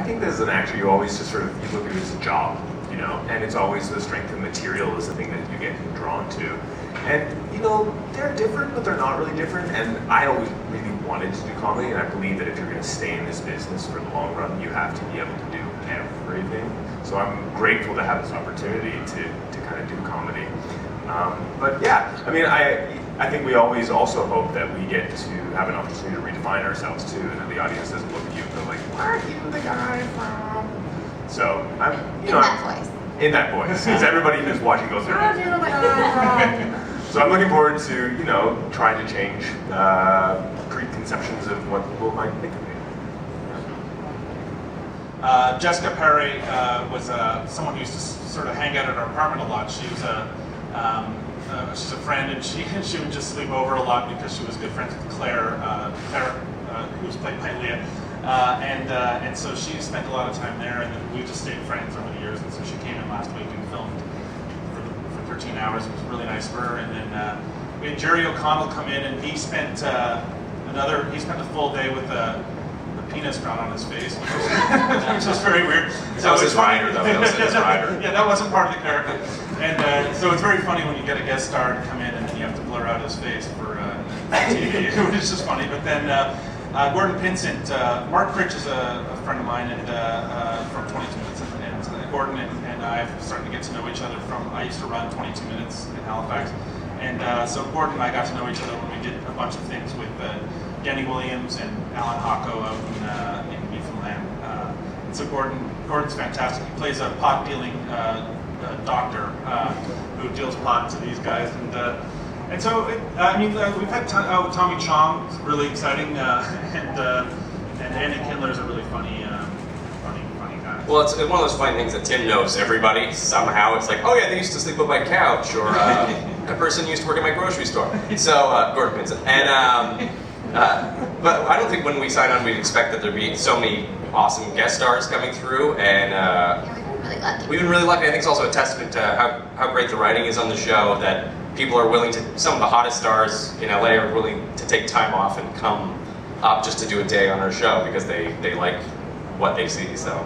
think as an actor, you always just sort of, you look at it as a job, you know, and it's always the strength of material is the thing that you get drawn to. And, you know, they're different, but they're not really different, and I always really wanted to do comedy, and I believe that if you're going to stay in this business for the long run, you have to be able to do everything. So I'm grateful to have this opportunity to kind of do comedy. But yeah, I mean, I think we always also hope that we get to have an opportunity to redefine ourselves too, and that the audience doesn't look at you and go like, where are you the guy from? So I'm, you know, in that voice, because everybody who's watching goes, where are you the guy from? So I'm looking forward to, you know, trying to change preconceptions of what people might think of me. Jessica Perry was someone who used to sort of hang out at our apartment a lot. She was she's a friend, and she would just sleep over a lot because she was good friends with Claire, who was played by Leah, and so she spent a lot of time there, and then we just stayed friends over the years. And so she came in last week and filmed for 13 hours. It was really nice of her. And then we had Jerry O'Connell come in, and he spent a full day with a penis drawn on his face, which was very weird. That was his rider, though. That was his rider. Yeah, that wasn't part of the character. And so it's very funny when you get a guest star to come in and then you have to blur out his face for TV, which is just funny. But then Gordon Pinsent, Mark Critch is a friend of mine and from 22 Minutes, and Gordon and I have started to get to know each other from, I used to run 22 Minutes in Halifax. And so Gordon and I got to know each other when we did a bunch of things with Denny Williams and Alan Hocko out in Newfoundland. And so Gordon's fantastic. He plays a pot-dealing doctor who deals pot to these guys. And so, I mean, we've had Tommy Chong, really exciting, and Andy Kindler's a really funny guy. Well, it's one of those funny things that Tim knows everybody somehow. It's like, oh yeah, they used to sleep on my couch, or a person used to work at my grocery store. So Gordon Pinsent. And but I don't think when we signed on we'd expect that there'd be so many awesome guest stars coming through, and we've been really lucky. I think it's also a testament to how great the writing is on the show, that people are willing to, some of the hottest stars in LA are willing to take time off and come up just to do a day on our show because they like what they see. So